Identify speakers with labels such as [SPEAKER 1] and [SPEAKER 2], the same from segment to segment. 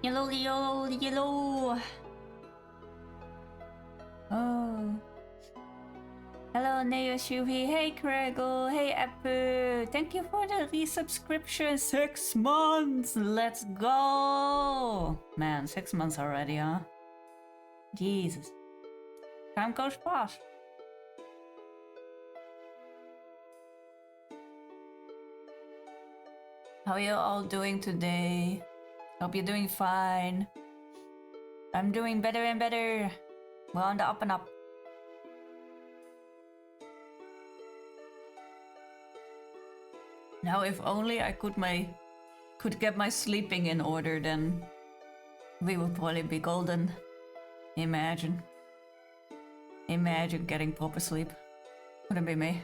[SPEAKER 1] Yellow, yellow, yellow. Oh. Hello, Neoshuvi. Hey, Craigle. Hey, Apu. Thank you for the resubscription. 6 months. Let's go. Man, 6 months already, huh? Jesus. Time goes fast. How are you all doing today? Hope you're doing fine. I'm doing better and better. We're on the up and up. Now, if only I could get my sleeping in order, then we would probably be golden. Imagine getting proper sleep. Wouldn't be me.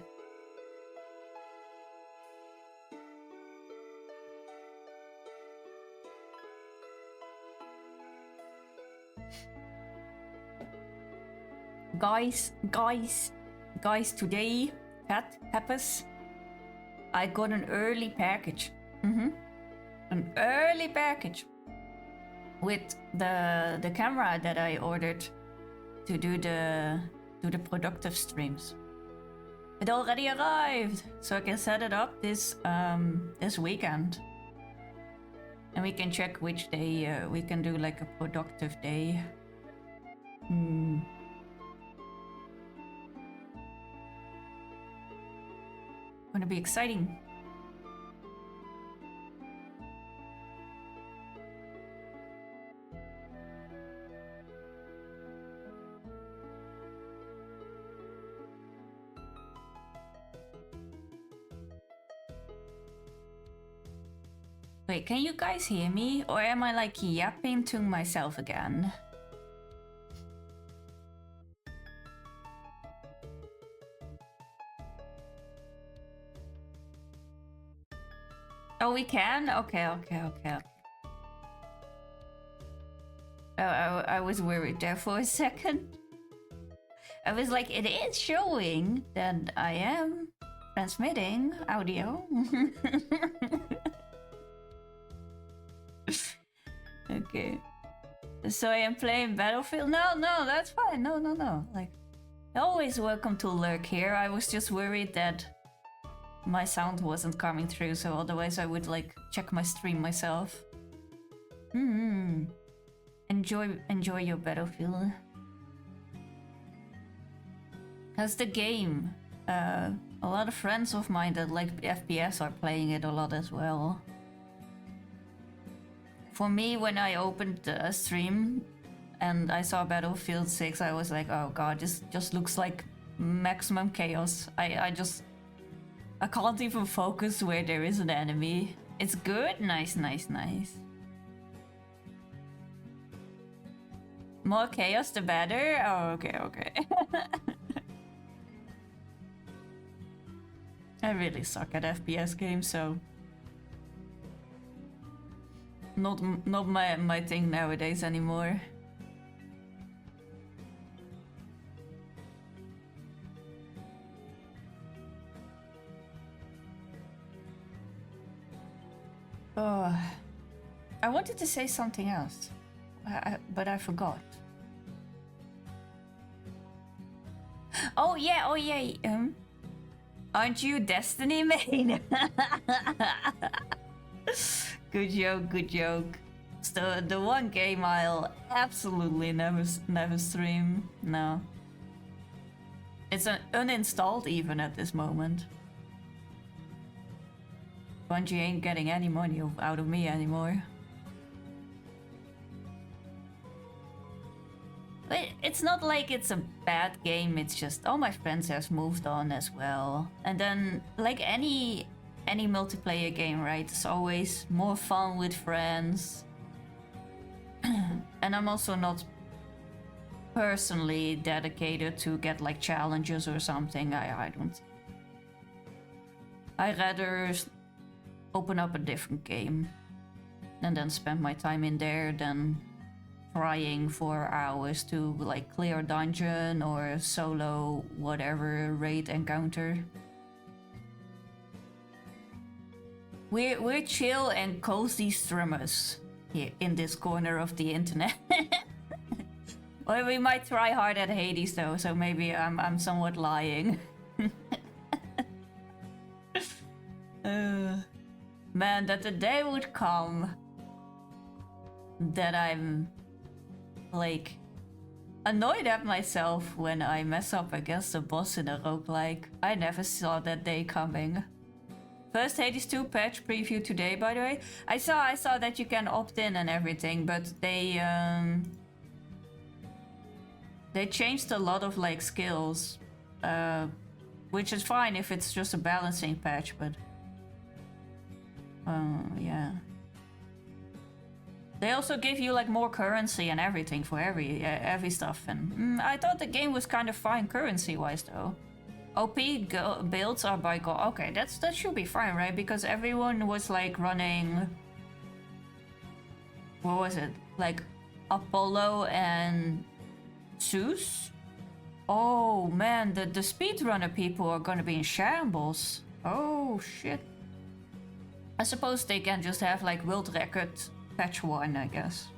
[SPEAKER 1] Guys, today, Peppers, I got an early package. An early package with the camera that I ordered to do the productive streams. It already arrived, so I can set it up this weekend, and we can check which day we can do like a productive day. Gonna be exciting. Wait, can you guys hear me? Or am I like yapping to myself again? Oh, we can? Okay. I was worried there for a second. I was like, it is showing that I am transmitting audio. Okay. So I am playing Battlefield? No, that's fine. No. Like, always welcome to lurk here. I was just worried that my sound wasn't coming through, so otherwise I would like check my stream myself. Enjoy your Battlefield. How's the game? A lot of friends of mine that like FPS are playing it a lot as well. For me, when I opened the stream and I saw Battlefield 6, I was like, oh god, this just looks like maximum chaos. I can't even focus where there is an enemy. It's good? Nice. More chaos, the better? Oh, okay. I really suck at FPS games, so... Not my thing nowadays anymore. Oh, I wanted to say something else, but I forgot. Oh yeah. Aren't you Destiny main? Good joke. So the one game I'll absolutely never stream. No. It's uninstalled even at this moment. Bungie ain't getting any money out of me anymore. But it's not like it's a bad game, it's just all my friends have moved on as well. And then, like any multiplayer game, right? It's always more fun with friends. And I'm also not personally dedicated to get like challenges or something. I don't. I'd rather open up a different game and then spend my time in there than trying for hours to like clear a dungeon or solo whatever raid encounter. We're chill and cozy streamers. here in this corner of the internet. Well, we might try hard at Hades though, so maybe I'm somewhat lying. Man, that the day would come that I'm like annoyed at myself when I mess up against a boss in a roguelike. I never saw that day coming. First Hades 2 patch preview today, by the way. I saw that you can opt in and everything, but they changed a lot of like skills, which is fine if it's just a balancing patch, but yeah. They also give you like more currency and everything for every stuff, and I thought the game was kind of fine currency-wise though. OP builds are by gold. Okay, that should be fine, right? Because everyone was like running. What was it? Like Apollo and Zeus? Oh man, the speedrunner people are gonna be in shambles. Oh shit. I suppose they can just have like world record patch 1, I guess.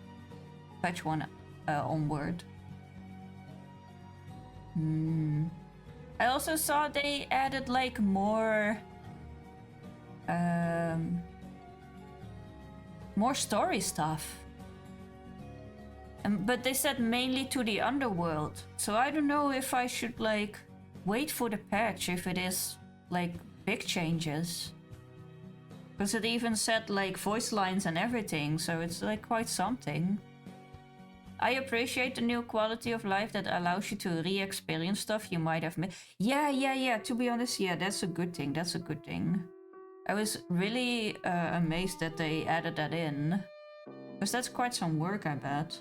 [SPEAKER 1] Patch 1 onward. I also saw they added like more story stuff. But they said mainly to the underworld. So I don't know if I should like wait for the patch if it is like big changes. Because it even said like voice lines and everything, so it's like quite something. I appreciate the new quality of life that allows you to re-experience stuff you might have missed. Yeah, to be honest, yeah, that's a good thing, I was really amazed that they added that in. Because that's quite some work, I bet.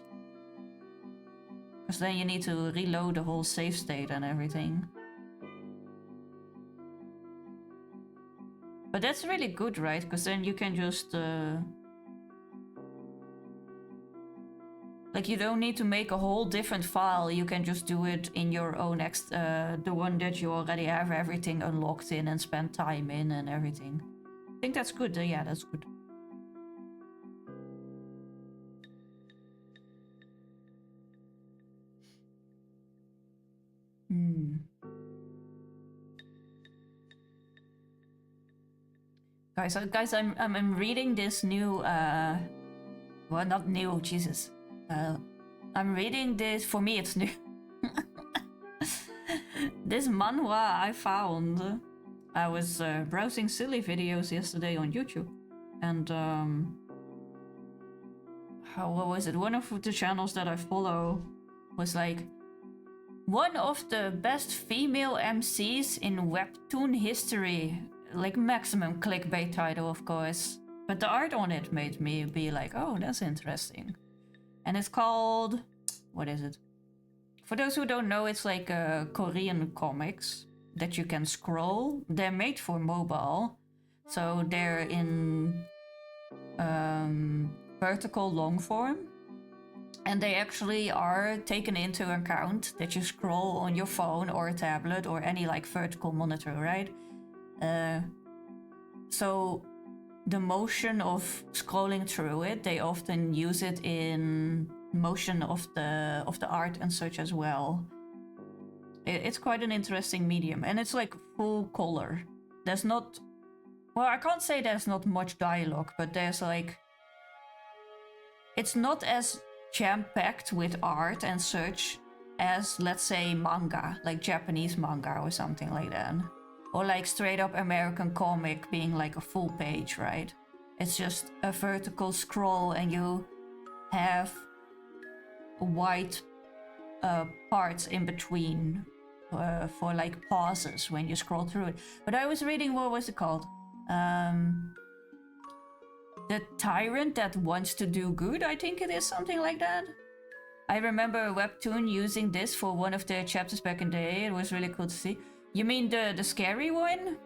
[SPEAKER 1] Because then you need to reload the whole save state and everything. But that's really good, right? Because then you can just... like, you don't need to make a whole different file. You can just do it in your own the one that you already have everything unlocked in and spend time in and everything. I think that's good. Yeah, that's good. Guys, I'm reading this new well, not new, Jesus. I'm reading this, for me it's new. This manhwa I found. I was browsing silly videos yesterday on YouTube, and what was it? One of the channels that I follow was like, one of the best female MCs in Webtoon history. Like maximum clickbait title, of course. But the art on it made me be like, oh, that's interesting. And it's called... what is it? For those who don't know, it's like Korean comics that you can scroll. They're made for mobile. So they're in vertical long form. And they actually are taken into account that you scroll on your phone or a tablet or any like vertical monitor, right? So the motion of scrolling through it, they often use it in motion of the art and such as well. It's quite an interesting medium, and it's like full color. There's not... well, I can't say there's not much dialogue, but there's like... it's not as jam-packed with art and such as, let's say, manga, like Japanese manga or something like that. Or like straight up American comic being like a full page, right? It's just a vertical scroll and you have white parts in between for like pauses when you scroll through it. But I was reading, what was it called? The Tyrant That Wants to Do Good, I think it is, something like that. I remember Webtoon using this for one of their chapters back in the day. It was really cool to see. You mean the scary one?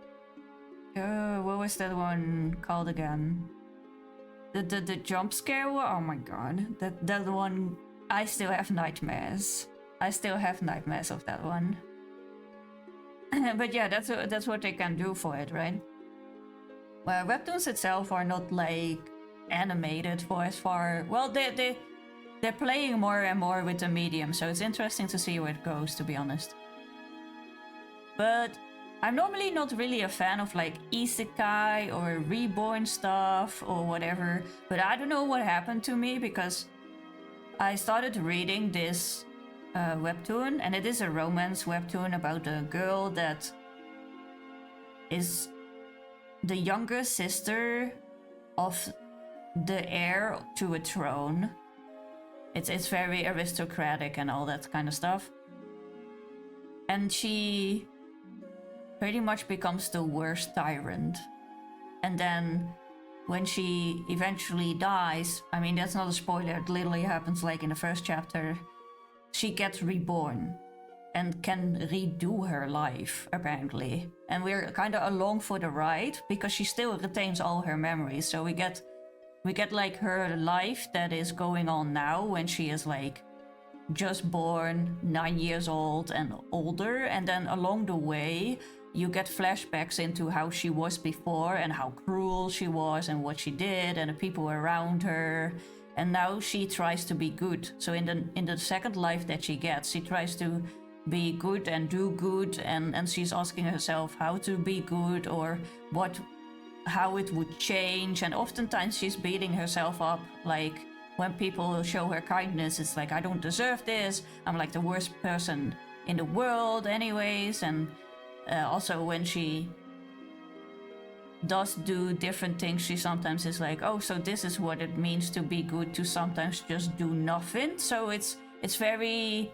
[SPEAKER 1] What was that one called again? The jump scare one? Oh my god. That one, I still have nightmares. I still have nightmares of that one. But yeah, that's what they can do for it, right? Well, webtoons itself are not like animated for as far. Well, they're playing more and more with the medium, so it's interesting to see where it goes, to be honest. But I'm normally not really a fan of like Isekai or reborn stuff or whatever, but I don't know what happened to me because I started reading this webtoon, and it is a romance webtoon about a girl that is the younger sister of the heir to a throne. It's very aristocratic and all that kind of stuff. And she pretty much becomes the worst tyrant. And then when she eventually dies, I mean, that's not a spoiler, it literally happens like in the first chapter, she gets reborn and can redo her life, apparently. And we're kind of along for the ride because she still retains all her memories. So we get like her life that is going on now when she is like just born, 9 years old and older, and then along the way you get flashbacks into how she was before and how cruel she was and what she did and the people around her. And now she tries to be good. So in the second life that she gets, she tries to be good and do good, and she's asking herself how to be good or how it would change. And oftentimes she's beating herself up, like when people show her kindness, it's like, I don't deserve this, I'm like the worst person in the world anyways. And also when she does do different things, she sometimes is like, oh, so this is what it means to be good, to sometimes just do nothing. So it's very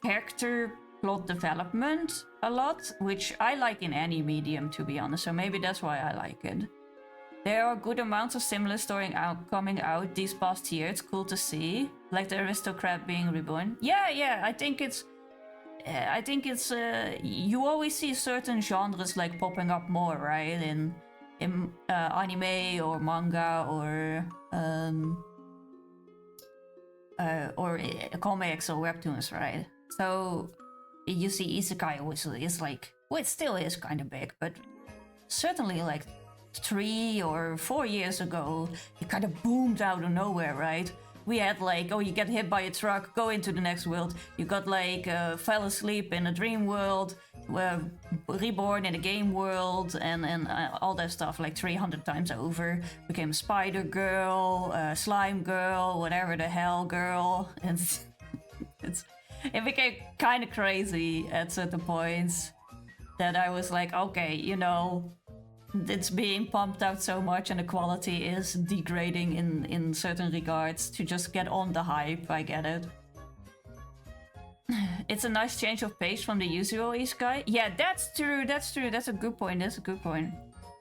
[SPEAKER 1] character plot development a lot, which I like in any medium, to be honest. So maybe that's why I like it. There are good amounts of similar story coming out these past year. It's cool to see, like the aristocrat being reborn. Yeah, I think it's you always see certain genres like popping up more, right? In anime or manga or comics or webtoons, right? So you see Isekai is like, well, it still is kind of big, but certainly like 3 or 4 years ago, it kind of boomed out of nowhere, right? We had like, oh, you get hit by a truck, go into the next world. You got like fell asleep in a dream world, reborn in a game world, and all that stuff like 300 times over. Became a spider girl, slime girl, whatever the hell girl. And it became kind of crazy at certain points that I was like, okay, you know, it's being pumped out so much and the quality is degrading in certain regards to just get on the hype. I get it. It's a nice change of pace from the usual Isekai. Yeah, that's true. That's a good point.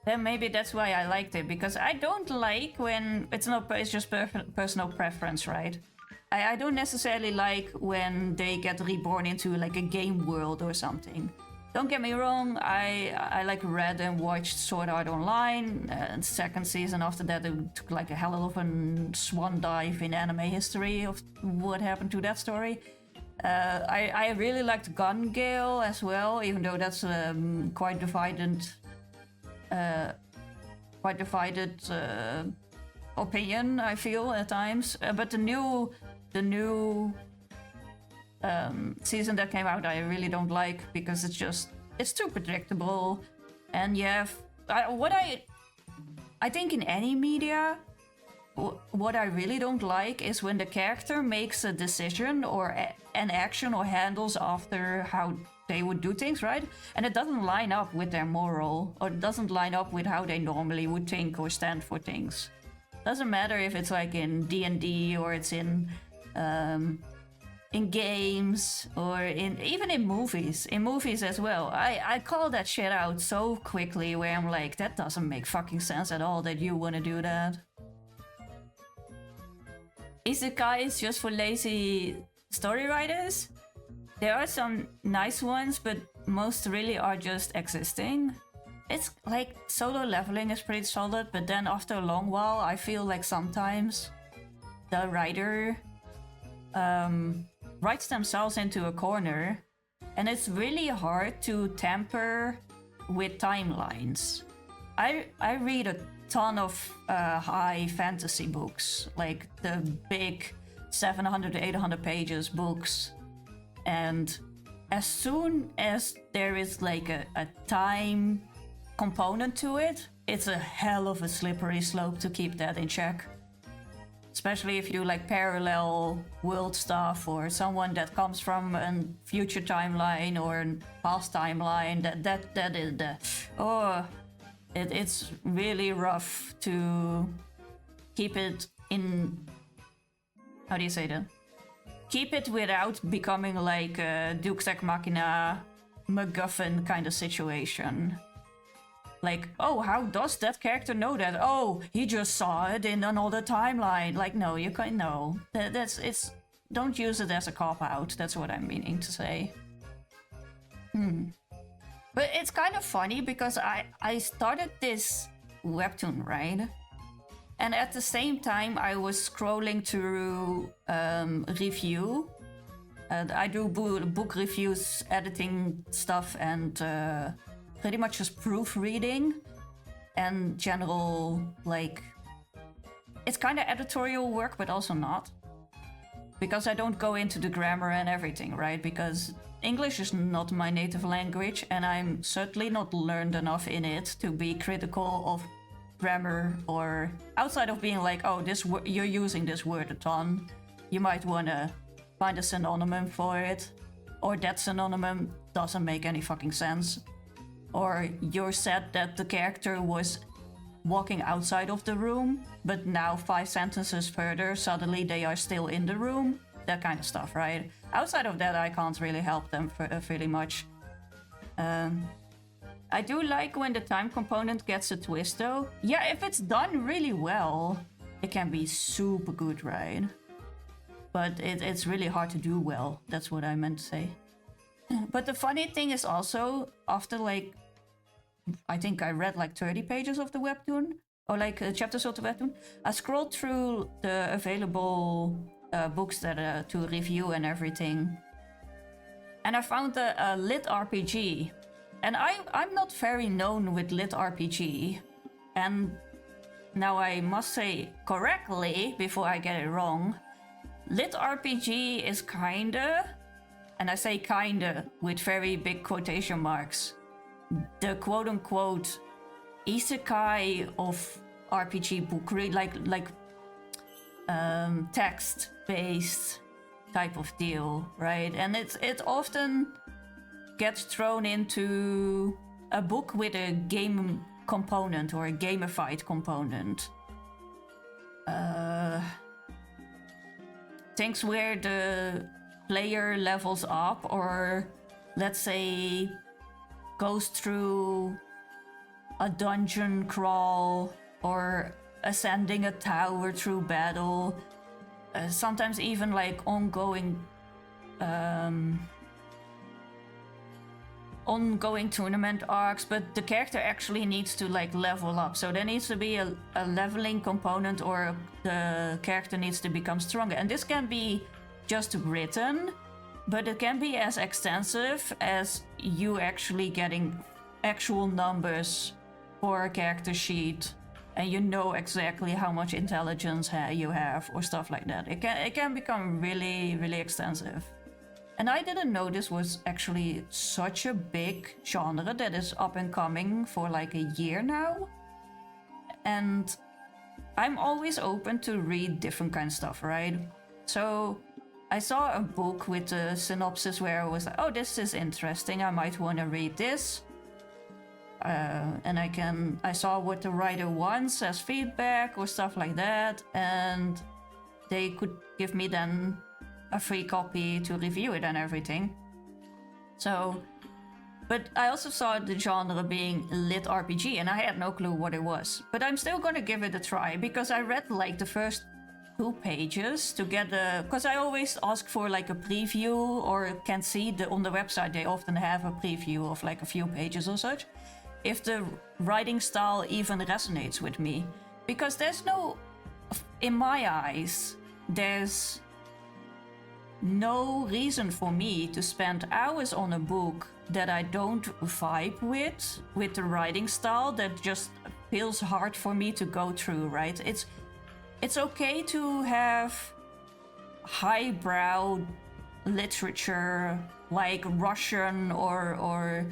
[SPEAKER 1] Then maybe that's why I liked it, because I don't like when it's just personal preference, right? I don't necessarily like when they get reborn into like a game world or something. Don't get me wrong, I like read and watched Sword Art Online, and second season after that it took like a hell of a swan dive in anime history of what happened to that story. I really liked Gun Gale as well, even though that's quite divided opinion, I feel at times. But the new season that came out I really don't like, because it's too predictable. And I think in any media, what I really don't like is when the character makes a decision or an action or handles after how they would do things, right? And it doesn't line up with their moral, or it doesn't line up with how they normally would think or stand for things. Doesn't matter if it's like in D&D or it's in games or even in movies as well. I call that shit out so quickly, where I'm like, that doesn't make fucking sense at all that you want to do that. Isekai is just for lazy story writers. There are some nice ones, but most really are just existing. It's like Solo Leveling is pretty solid, but then after a long while I feel like sometimes the writer writes themselves into a corner, and it's really hard to tamper with timelines. I read a ton of high fantasy books, like the big 700 to 800 pages books. And as soon as there is like a time component to it, it's a hell of a slippery slope to keep that in check. Especially if you like parallel world stuff, or someone that comes from a future timeline or a past timeline. That is the it's really rough to keep it in. How do you say that? Keep it without becoming like a Deus Ex Machina MacGuffin kind of situation. Like, oh, how does that character know that? Oh, he just saw it in another timeline. Like, no, you can't. No, it's. Don't use it as a cop out. That's what I'm meaning to say. But it's kind of funny because I started this webtoon, right? And at the same time, I was scrolling through review. I do book reviews, editing stuff, and pretty much just proofreading and general, like, it's kind of editorial work, but also not. Because I don't go into the grammar and everything, right? Because English is not my native language, and I'm certainly not learned enough in it to be critical of grammar, or outside of being like, oh, you're using this word a ton. You might want to find a synonym for it, or that synonym doesn't make any fucking sense. Or you're said that the character was walking outside of the room, but now 5 sentences further, suddenly they are still in the room. That kind of stuff, right? Outside of that, I can't really help them really much. I do like when the time component gets a twist, though. Yeah, if it's done really well, it can be super good, right? But it's really hard to do well. That's what I meant to say. But the funny thing is also, after like, I think I read like 30 pages of the webtoon, or like chapters of the webtoon, I scrolled through the available books that to review and everything, and I found a LitRPG, and I'm not very known with LitRPG, and now I must say correctly before I get it wrong, LitRPG is kinda, and I say kinda with very big quotation marks, the quote-unquote Isekai of RPG book, like text-based type of deal, right? And it often gets thrown into a book with a game component or a gamified component. Things where the player levels up, or let's say goes through a dungeon crawl or ascending a tower through battle, sometimes even like ongoing tournament arcs, but the character actually needs to like level up, so there needs to be a leveling component, or the character needs to become stronger. And this can be just written, but it can be as extensive as you actually getting actual numbers for a character sheet, and you know exactly how much intelligence you have, or stuff like that. It can become really, really extensive. And I didn't know this was actually such a big genre that is up and coming for like a year now. And I'm always open to read different kind of stuff, right? So I saw a book with a synopsis where I was like, oh, this is interesting, I might want to read this. And I saw what the writer wants as feedback or stuff like that, and they could give me then a free copy to review it and everything. So, but I also saw the genre being lit RPG, and I had no clue what it was. But I'm still gonna give it a try, because I read like the first 2 pages to get because I always ask for like a preview, or can see on the website they often have a preview of like a few pages or such, if the writing style even resonates with me. Because in my eyes, there's no reason for me to spend hours on a book that I don't vibe with the writing style, that just feels hard for me to go through, right? It's okay to have highbrow literature like Russian or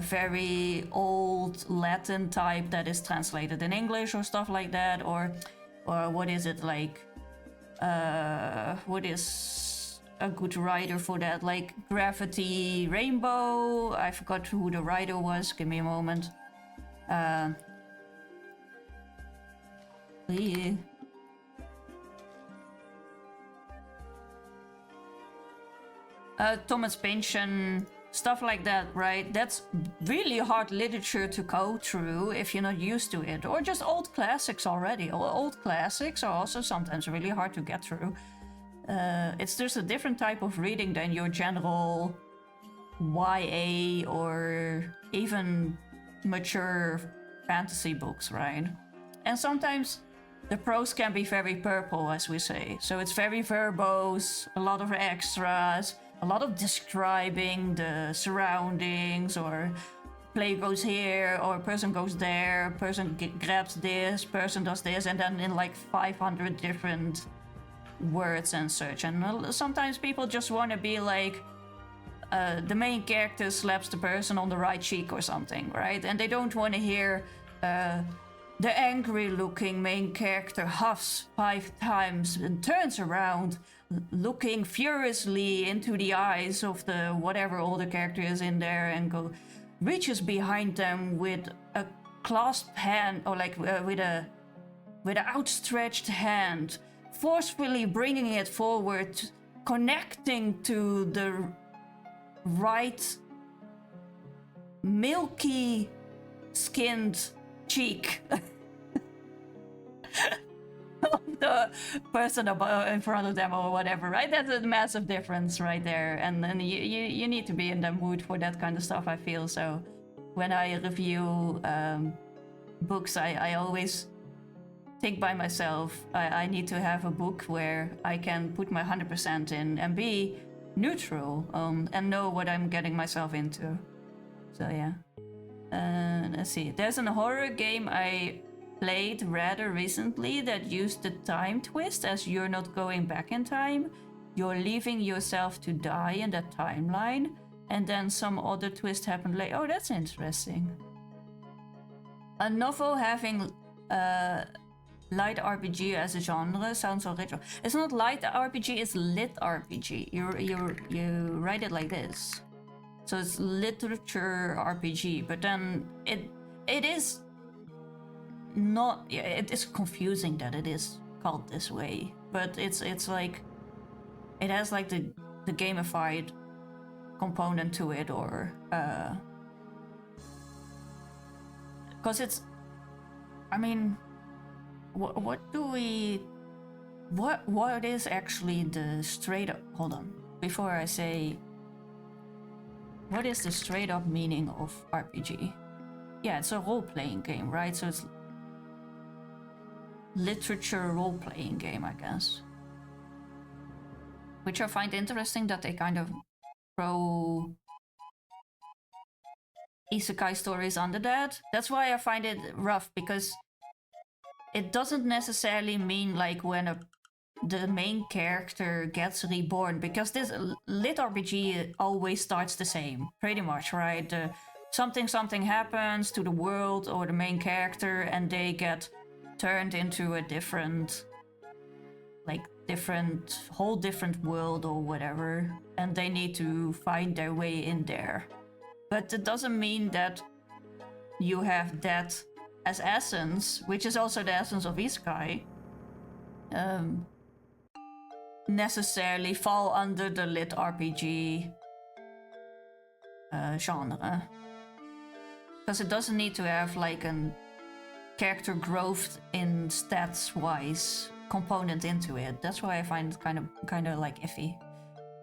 [SPEAKER 1] very old Latin type that is translated in English or stuff like that, or what is it like? What is a good writer for that? Like Gravity Rainbow. I forgot who the writer was. Give me a moment. Yeah. Thomas Pynchon, stuff like that, right? That's really hard literature to go through if you're not used to it. Or just old classics already. Old classics are also sometimes really hard to get through. It's just a different type of reading than your general YA or even mature fantasy books, right? And sometimes the prose can be very purple, as we say. So it's very verbose, a lot of extras, a lot of describing the surroundings, or player goes here, or person goes there, person grabs this, person does this, and then in like 500 different words and such. And sometimes people just want to be like, the main character slaps the person on the right cheek or something, right? And they don't want to hear the angry looking main character huffs 5 times and turns around, looking furiously into the eyes of the whatever older character is in there, and reaches behind them with a clasped hand, or like with an outstretched hand, forcefully bringing it forward, connecting to the right milky skinned cheek of the person in front of them or whatever, right? That's a massive difference right there. And then you need to be in the mood for that kind of stuff, I feel. So when I review books, I always think by myself, I need to have a book where I can put my 100% in and be neutral, and know what I'm getting myself into. So yeah. Let's see. There's a horror game I played rather recently that used the time twist as you're not going back in time. You're leaving yourself to die in that timeline, and then some other twist happened later. Oh, that's interesting. A novel having light RPG as a genre sounds original. It's not light RPG, it's lit RPG. You write it like this. So it's literature RPG, but then it is not. It is confusing that it is called this way, but it's like it has like the gamified component to it, or because it's. I mean, what is actually the straight up? Hold on, before I say. What is the straight up meaning of RPG? Yeah, it's a role-playing game, right? So it's literature role-playing game, I guess. Which I find interesting that they kind of throw Isekai stories under that. That's why I find it rough, because it doesn't necessarily mean like when the main character gets reborn, because this lit RPG always starts the same, pretty much, right? Something happens to the world or the main character, and they get turned into a whole different world or whatever, and they need to find their way in there. But it doesn't mean that you have that as essence, which is also the essence of Isekai, necessarily fall under the lit RPG genre. Because it doesn't need to have like a character growth in stats wise component into it. That's why I find it kind of like iffy.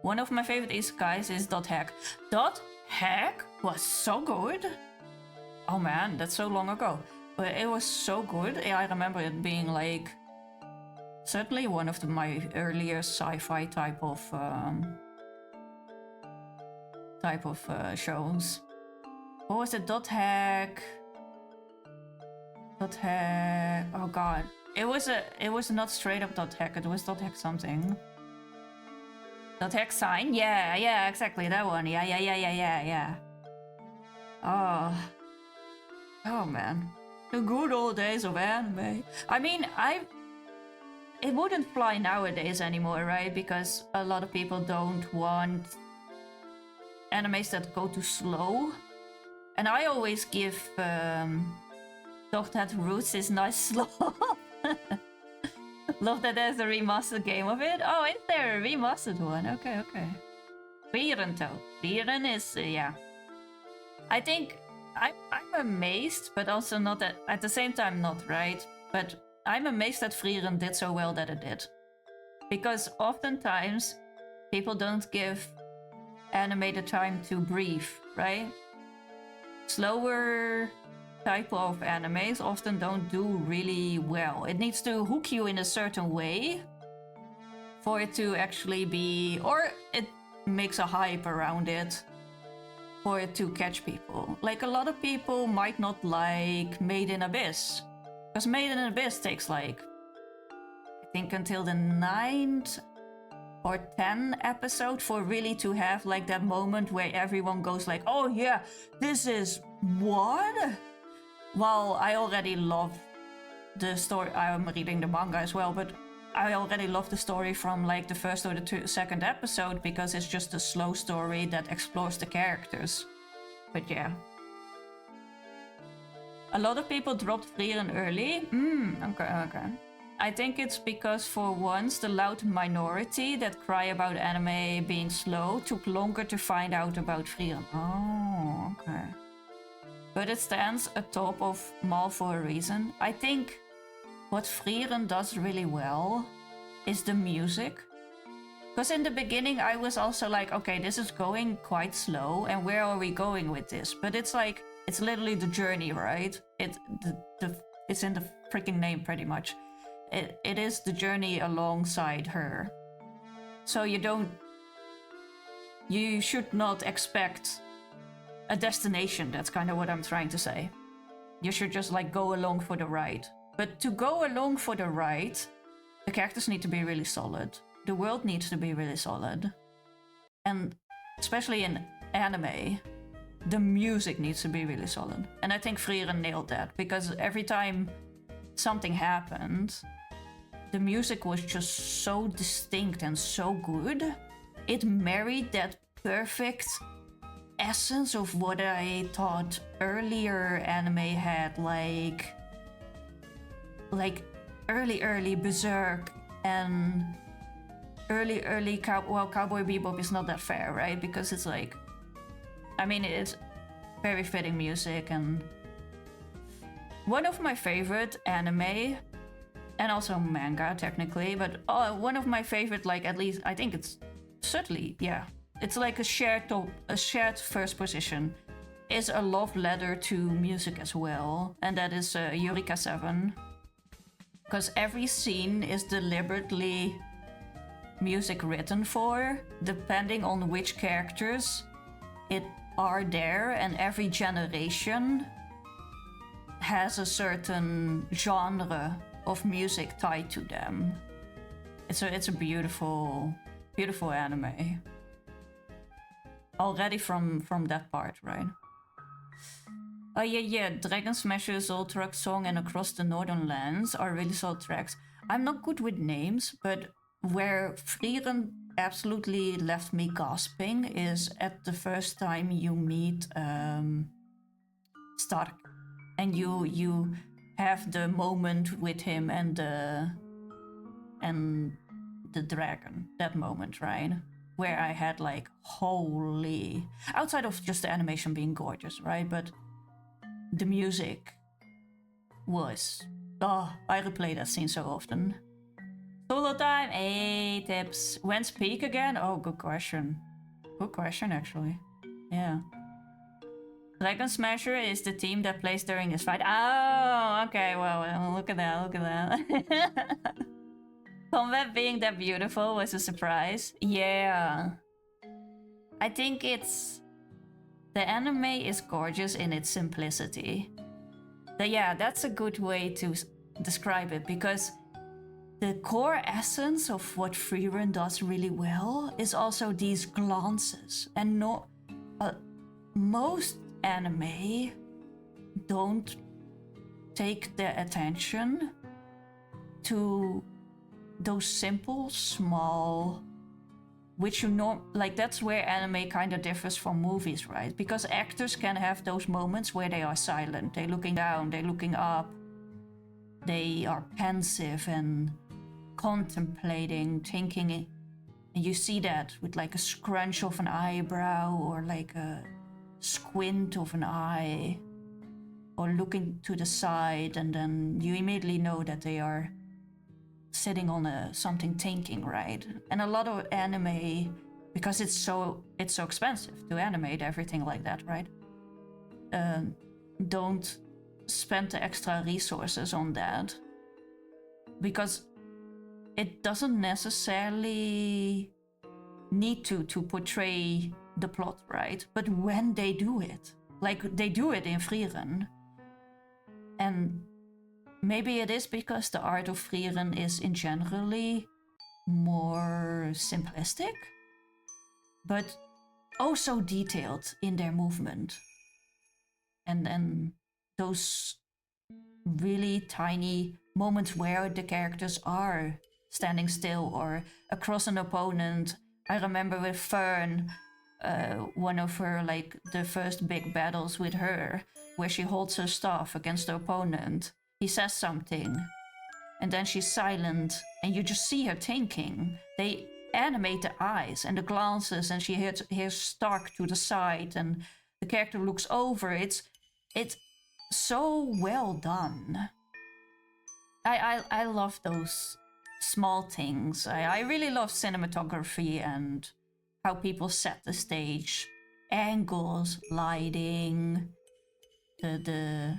[SPEAKER 1] One of my favorite isekais is Dot Hack. Dot Hack was so good. Oh man, that's so long ago. But it was so good. I remember it being like certainly one of my earlier sci-fi type of shows. What was it? Dot Hack. Dot hack. Oh god. It was not straight up dot hack, it was dot hack something. Dot hack sign? Yeah, exactly, that one. Yeah. Oh man. The good old days of anime. I mean, it wouldn't fly nowadays anymore, right? Because a lot of people don't want animes that go too slow. And I always give Dog That Roots is nice slow. Love that there's a remastered game of it. Oh, is there a remastered one? Okay. Frieren though. Frieren is, yeah. I think I'm amazed, but also not at the same time not, right? But I'm amazed that Frieren did so well that it did. Because oftentimes people don't give anime the time to breathe, right? Slower type of animes often don't do really well. It needs to hook you in a certain way for it to actually be, or it makes a hype around it for it to catch people. Like a lot of people might not like Made in Abyss, because Made in Abyss takes like, I think until the 9th or 10th episode for really to have like that moment where everyone goes like, oh yeah, this is what? Well, I already love the story. I'm reading the manga as well, but I already love the story from like the first or the second episode because it's just a slow story that explores the characters. But yeah. A lot of people dropped Frieren early. Okay. I think it's because for once the loud minority that cry about anime being slow took longer to find out about Frieren. Oh, okay. But it stands atop of Mal for a reason. I think what Frieren does really well is the music. Because in the beginning I was also like, okay, this is going quite slow and where are we going with this? But it's like, it's literally the journey, right? It's in the freaking name pretty much. It is the journey alongside her. So you should not expect a destination. That's kind of what I'm trying to say. You should just like go along for the ride. But to go along for the ride, the characters need to be really solid. The world needs to be really solid. And especially in anime, the music needs to be really solid. And I think Frieren nailed that, because every time something happened, the music was just so distinct and so good. It married that perfect essence of what I thought earlier anime had, like early Berserk and early Cowboy Bebop is not that fair, right? Because it's like, I mean, it's very fitting music. And one of my favorite anime, and also manga technically, but one of my favorite, like at least I think it's certainly, yeah, it's like a shared first position, is a love letter to music as well, and that is Eureka 7. Because every scene is deliberately music written for, depending on which characters it are there, and every generation has a certain genre of music tied to them. It's a beautiful anime. Already from that part, right? Oh yeah, Dragon Smasher, Zoltrak Song, and Across the Northern Lands are really solid tracks. I'm not good with names, but where Frieren absolutely left me gasping is at the first time you meet Stark, and you have the moment with him and the dragon. That moment, right? Where I had like, holy, outside of just the animation being gorgeous, right? But the music was, I replay that scene so often. Solo time, 8 tips. When's peak again? Oh, good question. Good question, actually. Yeah. Dragon Smasher is the team that plays during this fight. Oh, okay, well, look at that. Combat being that beautiful was a surprise. Yeah. I think the anime is gorgeous in its simplicity. Yeah, that's a good way to describe it, because the core essence of what Frieren does really well is also these glances. And most anime don't take their attention to those simple, small, which you know, like that's where anime kind of differs from movies, right? Because actors can have those moments where they are silent, they're looking down, they're looking up, they are pensive and contemplating, thinking, and you see that with like a scrunch of an eyebrow or like a squint of an eye or looking to the side, and then you immediately know that they are sitting on something thinking, right? And a lot of anime, because it's so expensive to animate everything like that, right? Don't spend the extra resources on that because it doesn't necessarily need to portray the plot, right? But when they do it, like they do it in Frieren, and maybe it is because the art of Frieren is in generally more simplistic, but also detailed in their movement. And those really tiny moments where the characters are standing still or across an opponent. I remember with Fern, one of her, like, the first big battles with her, where she holds her staff against the opponent. He says something, and then she's silent, and you just see her thinking. They animate the eyes and the glances, and she hears Stark to the side, and the character looks over. It's so well done. I love those small things. I really love cinematography and how people set the stage, angles, lighting, the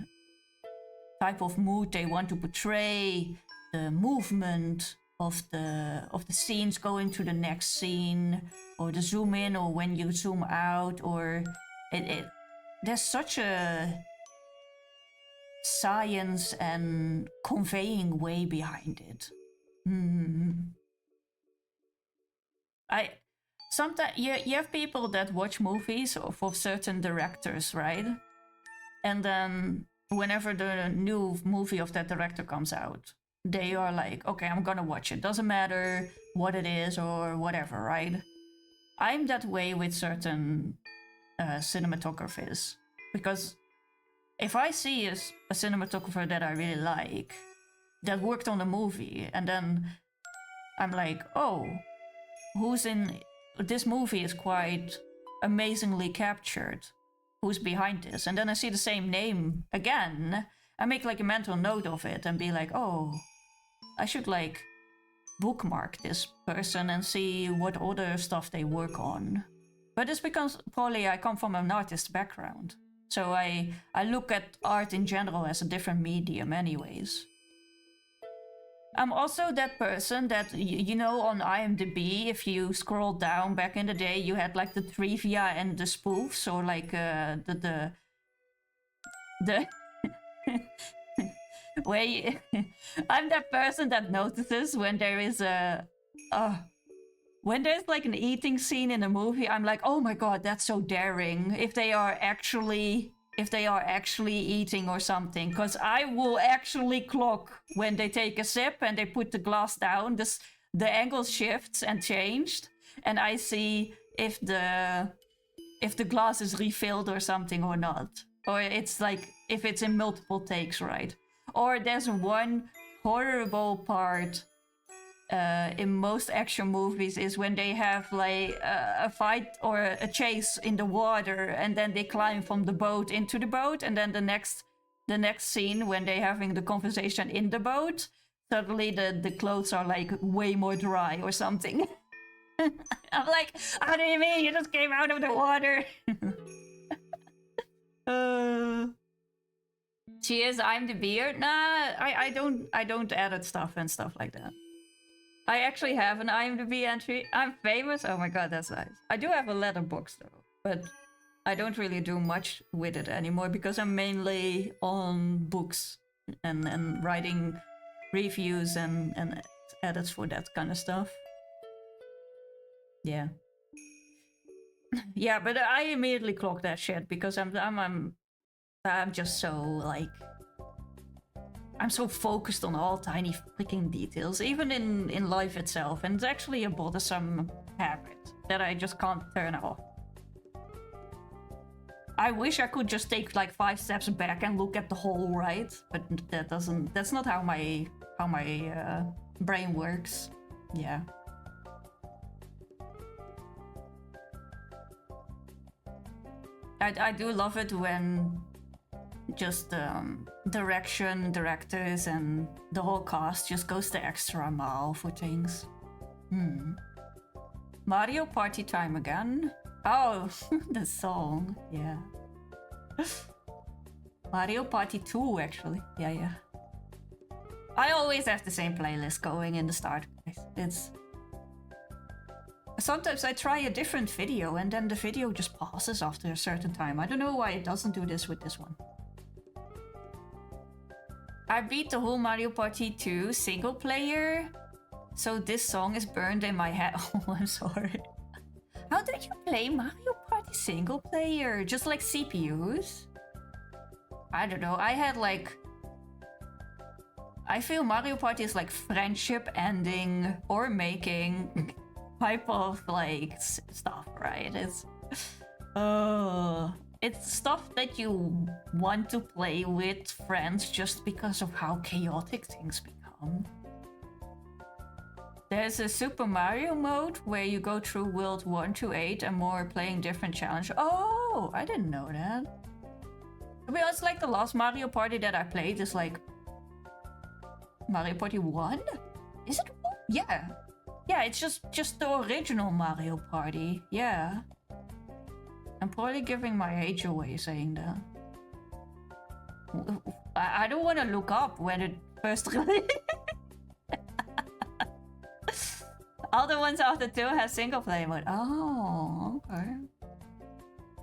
[SPEAKER 1] type of mood they want to portray, the movement of the scenes going to the next scene, or the zoom in or when you zoom out, or there's such a science and conveying way behind it. I sometimes you have people that watch movies of certain directors, right? And then whenever the new movie of that director comes out, they are like, okay, I'm gonna watch it. Doesn't matter what it is or whatever, right? I'm that way with certain cinematographers, because if I see a cinematographer that I really like, that worked on the movie, and then I'm like, oh, who's in this movie is quite amazingly captured. Who's behind this? And then I see the same name again. I make like a mental note of it and be like, oh, I should like bookmark this person and see what other stuff they work on. But it's because probably I come from an artist background. So I look at art in general as a different medium anyways. I'm also that person that, you know, on IMDb, if you scroll down back in the day, you had like the trivia and the spoofs, or like the where you, I'm that person that notices when there is when there's like an eating scene in a movie. I'm like, oh my god, that's so daring. If they are actually eating or something, because I will actually clock when they take a sip and they put the glass down. The angle shifts and changed, and I see if the glass is refilled or something or not, or it's like if it's in multiple takes, right? Or there's one horrible part in most action movies is when they have like a fight or a chase in the water, and then they climb from the boat into the boat, and then the next scene when they're having the conversation in the boat, suddenly the clothes are like way more dry or something. I'm like, how do you mean you just came out of the water? Cheers, I'm the beard. Nah, I don't edit stuff and stuff like that. I actually have an IMDb entry. I'm famous. Oh my god, that's nice. I do have a letterbox though, but I don't really do much with it anymore because I'm mainly on books and writing reviews and edits for that kind of stuff. Yeah. Yeah, but I immediately clocked that shit because I'm just so like I'm so focused on all tiny freaking details, even in life itself, and it's actually a bothersome habit that I just can't turn off. I wish I could just take like 5 steps back and look at the whole, right? But that's not how my brain works. Yeah. I do love it when just directors and the whole cast just goes the extra mile for things. Mario Party time again. Oh, the song. Yeah. Mario Party 2 actually. Yeah. I always have the same playlist going in the start. It's sometimes I try a different video and then the video just pauses after a certain time. I don't know why it doesn't do this with this one. I beat the whole Mario Party 2 single player, so this song is burned in my head. Oh, I'm sorry. How did you play Mario Party single player? Just like CPUs? I don't know. I had like... I feel Mario Party is like friendship ending or making type of like stuff, right? It's stuff that you want to play with friends just because of how chaotic things become. There's a Super Mario mode where you go through World 1 to 8 and more playing different challenges. Oh, I didn't know that. To be honest, like the last Mario Party that I played is like Mario Party 1? Is it 1? Yeah. Yeah, it's just the original Mario Party. Yeah. I'm probably giving my age away saying that. I don't want to look up when it first released. All the ones after 2 have single player mode. Oh, okay.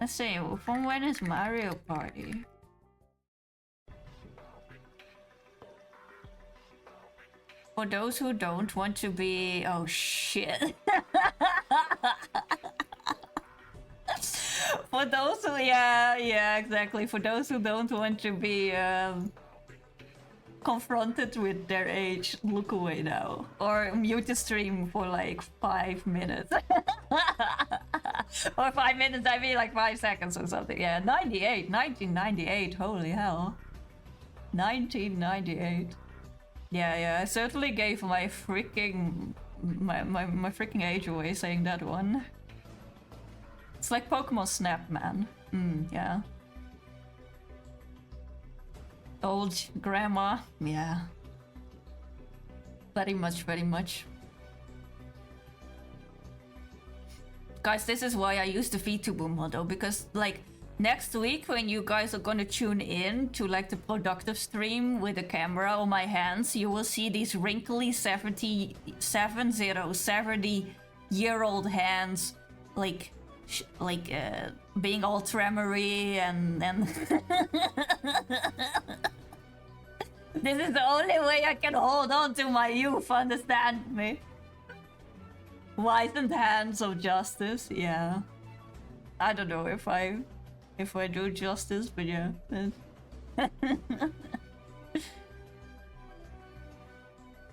[SPEAKER 1] Let's see, from when is Mario Party? For those who don't want to be... Oh, shit. For those who... Yeah, exactly. For those who don't want to be confronted with their age, look away now. Or mute the stream for like 5 minutes. Or 5 minutes, I mean like 5 seconds or something. Yeah, 1998, holy hell. 1998. Yeah, I certainly gave my freaking age away saying that one. It's like Pokemon Snap, man. Yeah. Old grandma, yeah. Very much. Guys, this is why I use the VTuber model, because like next week when you guys are gonna tune in to like the productive stream with the camera on my hands, you will see these wrinkly 70-year-old hands like being all tremory and this is the only way I can hold on to my youth, understand me? Wizened hands of justice, yeah. I don't know if I do justice, but yeah.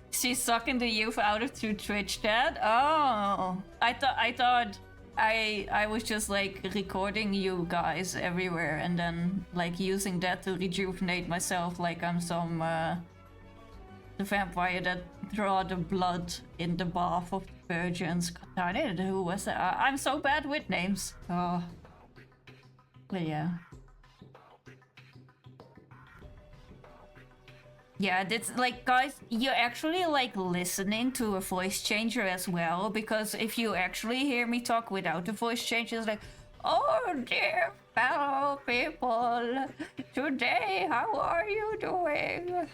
[SPEAKER 1] She's sucking the youth out of through Twitch chat? Oh, I thought I was just like recording you guys everywhere and then like using that to rejuvenate myself like I'm some the vampire that draw the blood in the bath of the virgins. God, who was that? I'm so bad with names. Oh, but yeah. Yeah, that's like, guys, you're actually like listening to a voice changer as well, because if you actually hear me talk without the voice changer, it's like, oh dear fellow people, today how are you doing?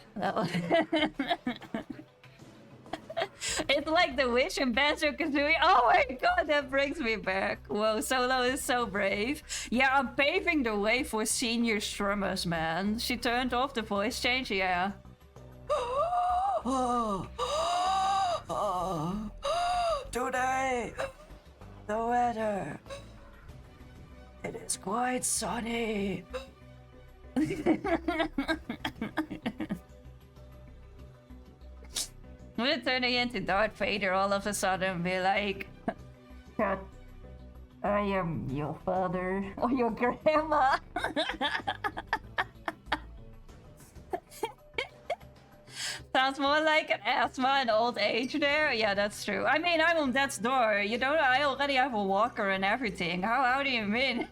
[SPEAKER 1] It's like the witch in Banjo-Kazooie. Oh my god, that brings me back. Whoa, Solo is so brave. Yeah, I'm paving the way for senior strummers, man. She turned off the voice change, yeah. Today, the weather. It is quite sunny. We're turning into Darth Vader all of a sudden and be like, I am your father or your grandma. Sounds more like an asthma and old age there. Yeah, that's true. I mean, I'm on death's door. You don't. I already have a walker and everything. How do you mean?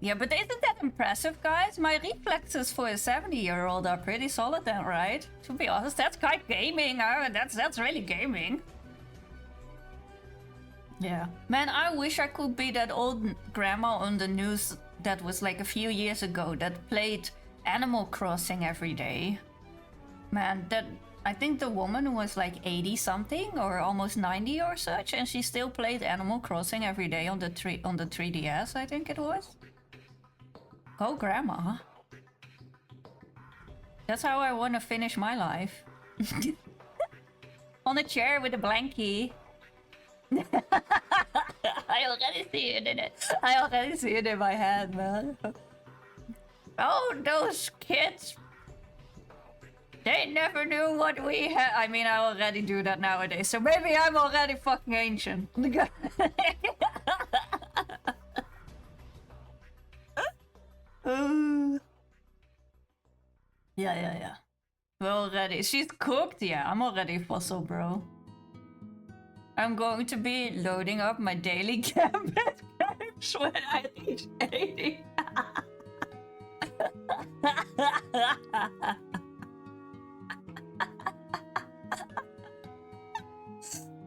[SPEAKER 1] Yeah, but isn't that impressive, guys? My reflexes for a 70-year-old are pretty solid then, right? To be honest, that's quite gaming. That's really gaming. Yeah. Man, I wish I could be that old grandma on the news that was like a few years ago that played Animal Crossing every day. Man, I think the woman was like 80 something or almost 90 or such, and she still played Animal Crossing every day on the 3DS, I think it was. Go grandma. That's how I want to finish my life. On a chair with a blankie. I already see it in it. I already see it in my head, man. Oh, those kids. They never knew what we had. I mean, I already do that nowadays, so maybe I'm already fucking ancient. Yeah. We're already. She's cooked, yeah. I'm already fossil, bro. I'm going to be loading up my daily gambit games when I reach 80.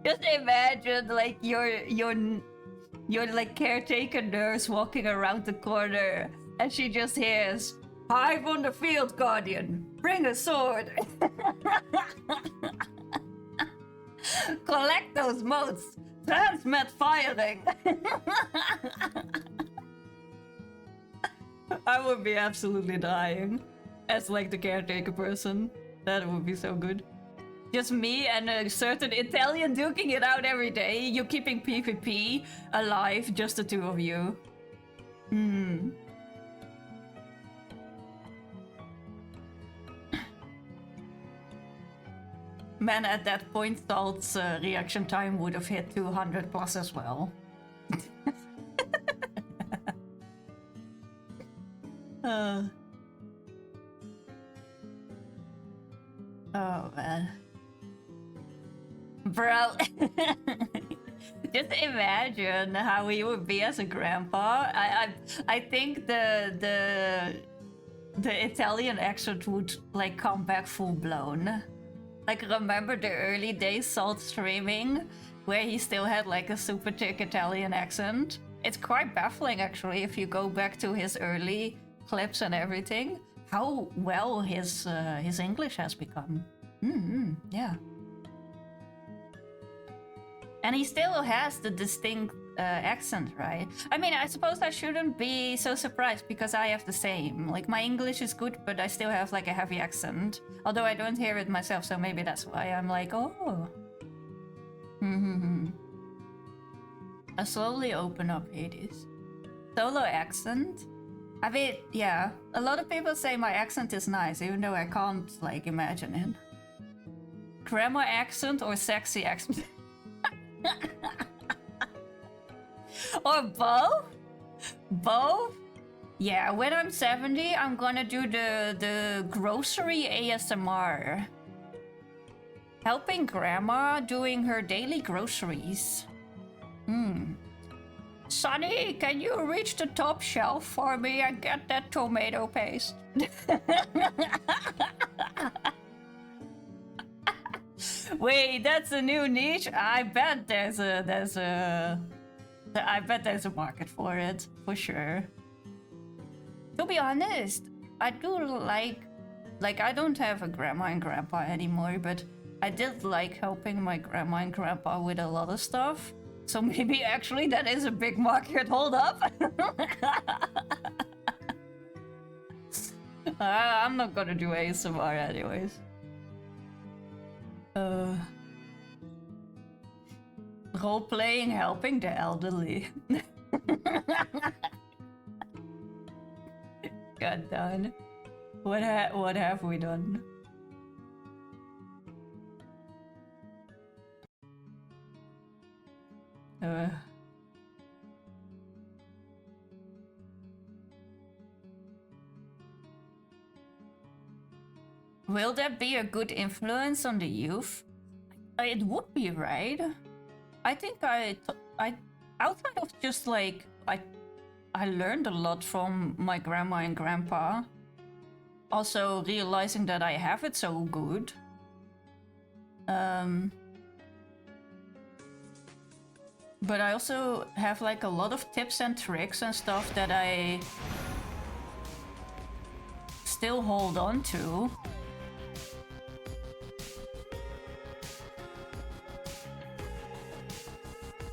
[SPEAKER 1] Just imagine, like, your like caretaker nurse walking around the corner, and she just hears, "Hive on the field, Guardian. Bring a sword." Collect those motes. Transmit firing. I would be absolutely dying as like the caretaker person. That would be so good. Just me and a certain Italian duking it out every day. You keeping PvP alive, just the two of you. Man, at that point, Salt's reaction time would have hit 200 plus as well. Oh, man. Bro, just imagine how he would be as a grandpa. I think the Italian accent would like come back full blown. Like, remember the early days Salt streaming where he still had like a super thick Italian accent? It's quite baffling actually if you go back to his early clips and everything, how well his English has become. Yeah. And he still has the distinct accent, right? I mean, I suppose I shouldn't be so surprised because I have the same. Like, my English is good, but I still have like a heavy accent. Although I don't hear it myself, so maybe that's why I'm like, oh. I slowly open up Hades. Solo accent? I mean, yeah. A lot of people say my accent is nice, even though I can't, like, imagine it. Grandma accent or sexy accent? Or both? Both? Yeah, when I'm 70, I'm gonna do the grocery ASMR. Helping grandma doing her daily groceries. Sonny, can you reach the top shelf for me and get that tomato paste? Wait, that's a new niche? I bet there's a I bet there's a market for it, for sure. To be honest, I do like I don't have a grandma and grandpa anymore, but I did like helping my grandma and grandpa with a lot of stuff. So maybe actually that is a big market. Hold up. I'm not gonna do ASMR anyways. Role-playing, helping the elderly. God done. What have we done? Will that be a good influence on the youth? It would be, right? I think I outside of just like I learned a lot from my grandma and grandpa. Also realizing that I have it so good. But I also have like a lot of tips and tricks and stuff that I still hold on to.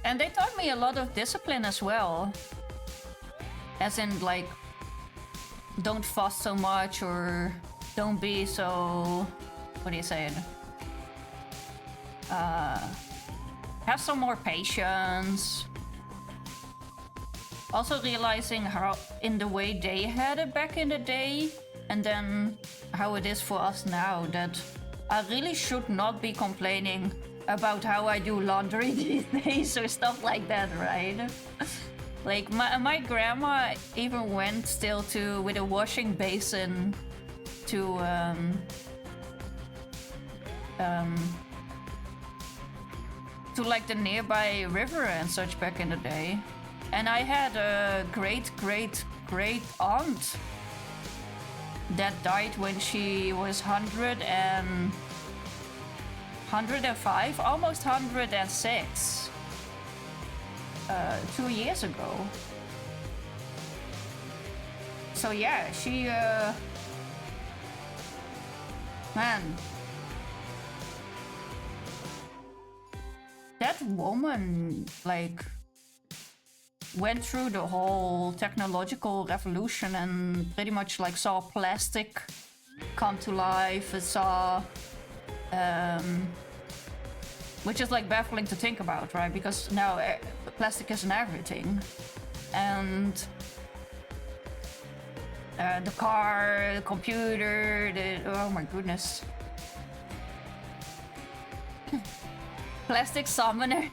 [SPEAKER 1] And they taught me a lot of discipline as well. As in, like, don't fuss so much or don't be so... What do you say? Have some more patience. Also realizing how, in the way they had it back in the day, and then how it is for us now, that I really should not be complaining about how I do laundry these days or stuff like that, right? Like my grandma even went still with a washing basin to like the nearby river and such back in the day. And I had a great aunt that died when she was 105, almost 106, 2 years ago. So yeah, she, man, that woman, like, went through the whole technological revolution and pretty much like saw plastic come to life. It saw which is like baffling to think about, right? Because now plastic is in everything. And the car, the computer, oh my goodness. Plastic summoner.